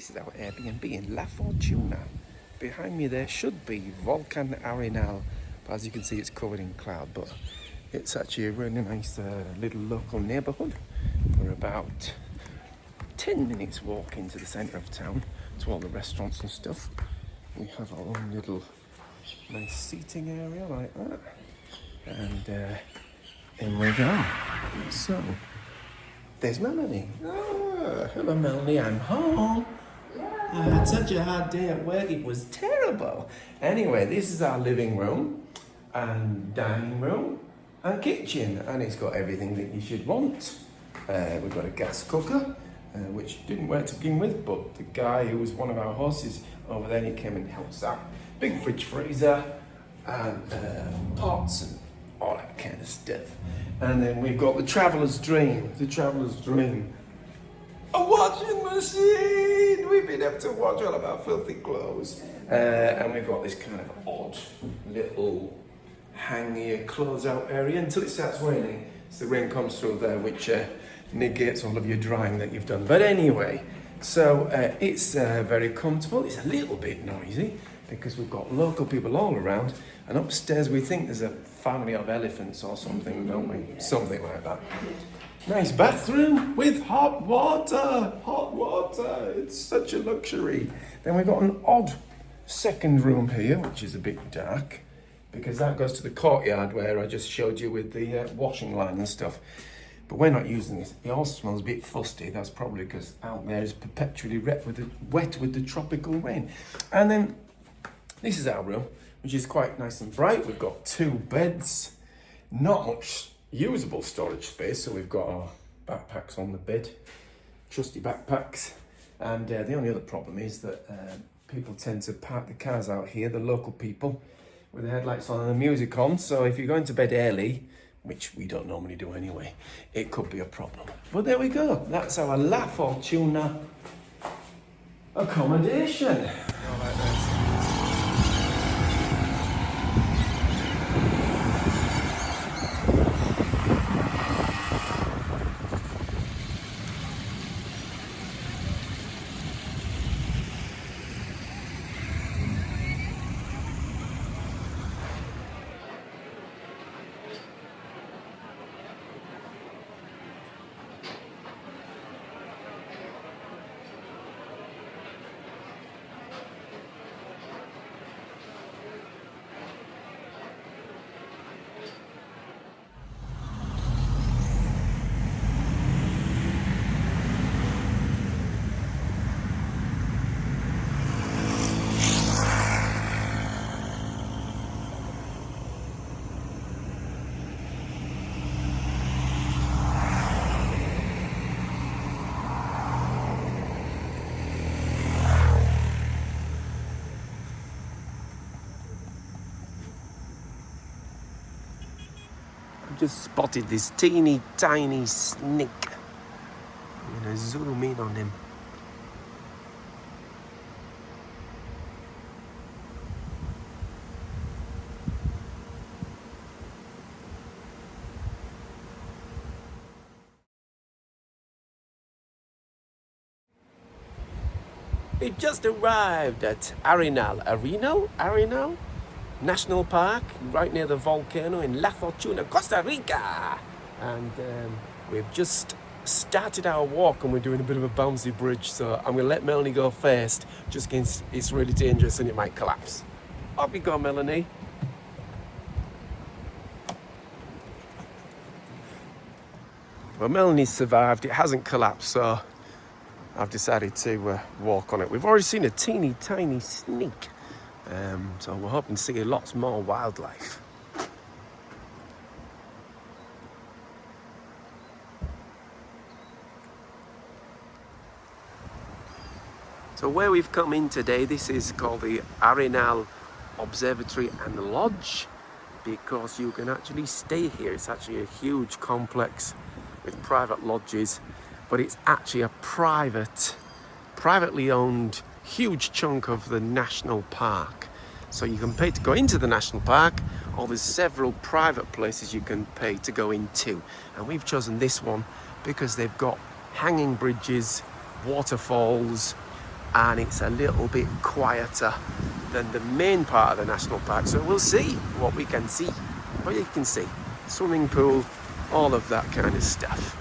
This is our Airbnb in La Fortuna. Behind me there should be Volcan Arenal, but as you can see it's covered in cloud, but it's actually a really nice little local neighbourhood. We're about 10 minutes walk into the centre of town to all the restaurants and stuff. We have our own little nice seating area like that, and in we go. So there's Melanie. Hello Melanie, I'm home. I had such a hard day at work, it was terrible. Anyway, this is our living room and dining room and kitchen, and it's got everything that you should want. We've got a gas cooker, which didn't work to begin with, but the guy who was one of our horses over there, he came and helped us out. Big fridge freezer and pots and all that kind of stuff. And then we've got the traveller's dream. A washing machine! We've been able to wash all of our filthy clothes. And we've got this kind of odd little hang your clothes out area until it starts raining. So the rain comes through there, which negates all of your drying that you've done. But anyway, so it's very comfortable. It's a little bit noisy because we've got local people all around. And upstairs we think there's a family of elephants or something, don't we? Something like that. Nice bathroom with hot water. It's such a luxury. Then we've got an odd second room here, which is a bit dark, because that goes to the courtyard where I just showed you with the washing line and stuff. But we're not using this. It all smells a bit fusty. That's probably because out there is perpetually wet with the tropical rain. And then this is our room, which is quite nice and bright. We've got 2 beds, not much usable storage space, so we've got our backpacks on the bed, trusty backpacks. And the only other problem is that people tend to park the cars out here, the local people, with the headlights on and the music on. So if you're going to bed early, which we don't normally do anyway, it could be a problem. But there we go. That's our La Fortuna accommodation. Just spotted this teeny tiny snake. I'm gonna zoom in on him. We just arrived at Arenal National Park, right near the volcano in La Fortuna, Costa Rica. And we've just started our walk and we're doing a bit of a bouncy bridge, so I'm going to let Melanie go first, just in case it's really dangerous and it might collapse. Off you go, Melanie. Well, Melanie's survived, it hasn't collapsed, so I've decided to walk on it. We've already seen a teeny tiny snake. So we're hoping to see lots more wildlife. So where we've come in today, this is called the Arenal Observatory and Lodge, because you can actually stay here. It's actually a huge complex with private lodges, but it's actually a privately owned huge chunk of the national park. So you can pay to go into the national park, or there's several private places you can pay to go into. And we've chosen this one because they've got hanging bridges, waterfalls, and it's a little bit quieter than the main part of the national park. So we'll see what we can see. But you can see swimming pool, all of that kind of stuff.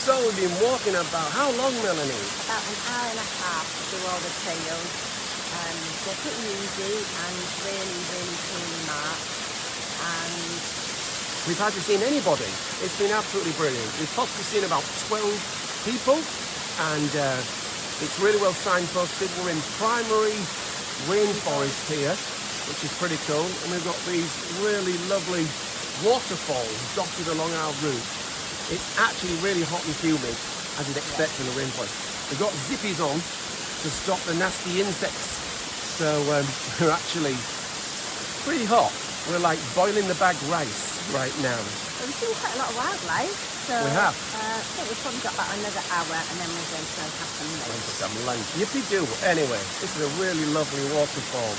So we've been walking about, how long, Melanie? About an hour and a half to do all the trails. They're pretty easy and really, really clean marked. And we've hardly seen anybody. It's been absolutely brilliant. We've possibly seen about 12 people, and it's really well signposted. We're in primary rainforest here, which is pretty cool. And we've got these really lovely waterfalls dotted along our route. It's actually really hot and humid, as you'd expect in the rainforest. We've got zippies on to stop the nasty insects. So we're actually pretty hot. We're like boiling the bag rice right now. Well, we've seen quite a lot of wildlife. So we have. I think we've probably got about another hour and then we're going to have some lunch. Some lunch. Yippee-doo. Anyway, this is a really lovely waterfall.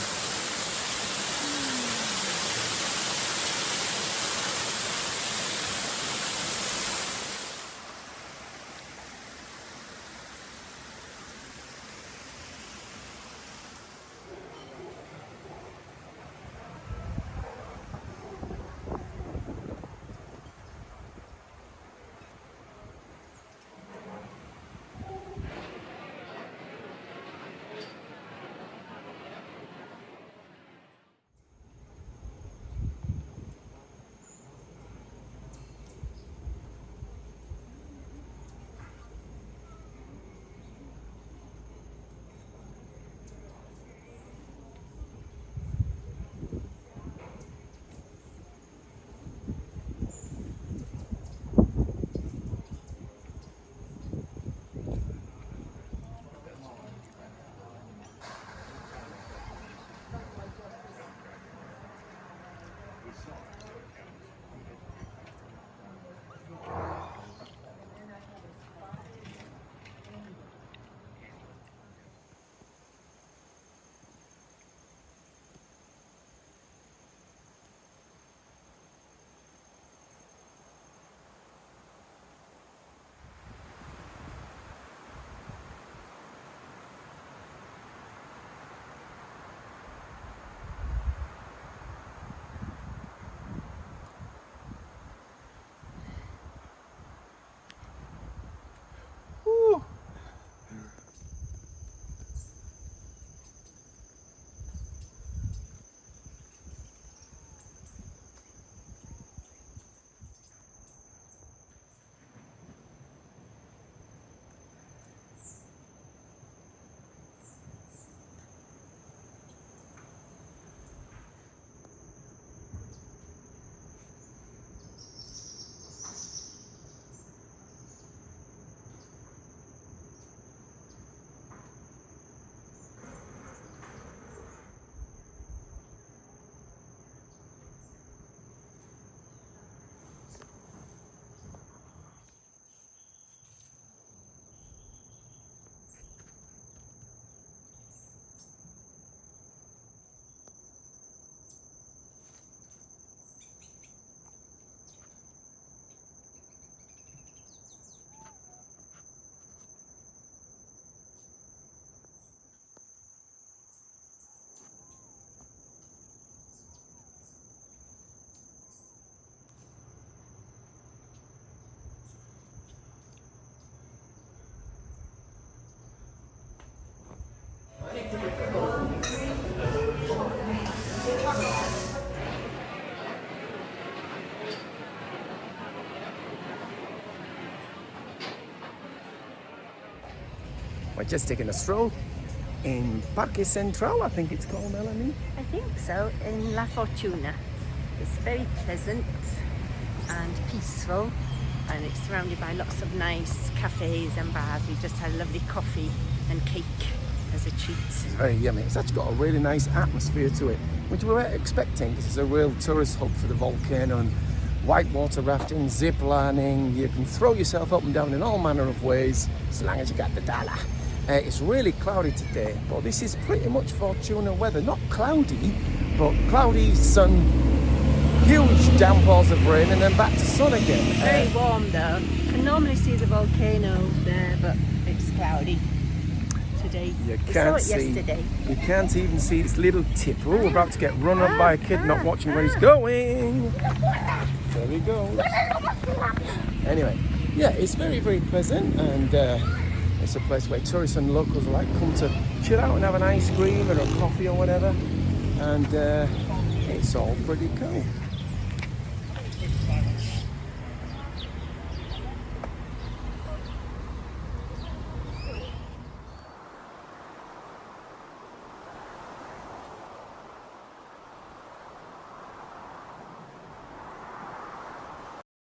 We're just taking a stroll in Parque Central, I think it's called, Melanie. I think so, in La Fortuna. It's very pleasant and peaceful, and it's surrounded by lots of nice cafes and bars. We just had lovely coffee and cake as a treat. It's very yummy. It's actually got a really nice atmosphere to it, which we weren't expecting. This is a real tourist hub for the volcano, and whitewater rafting, zip lining. You can throw yourself up and down in all manner of ways, as long as you got the dollar. It's really cloudy today, but this is pretty much Fortuna weather. Not cloudy, but cloudy, sun, huge downpours of rain, and then back to sun again. Very warm though. You can normally see the volcano there, but it's cloudy today. You We can't saw it see. yesterday. You can't even see its little tip. Oh, we're about to get run up by a kid not watching where he's going. There he goes. Anyway, yeah, it's very, very pleasant, and it's a place where tourists and locals like come to chill out and have an ice cream or a coffee or whatever, and it's all pretty cool.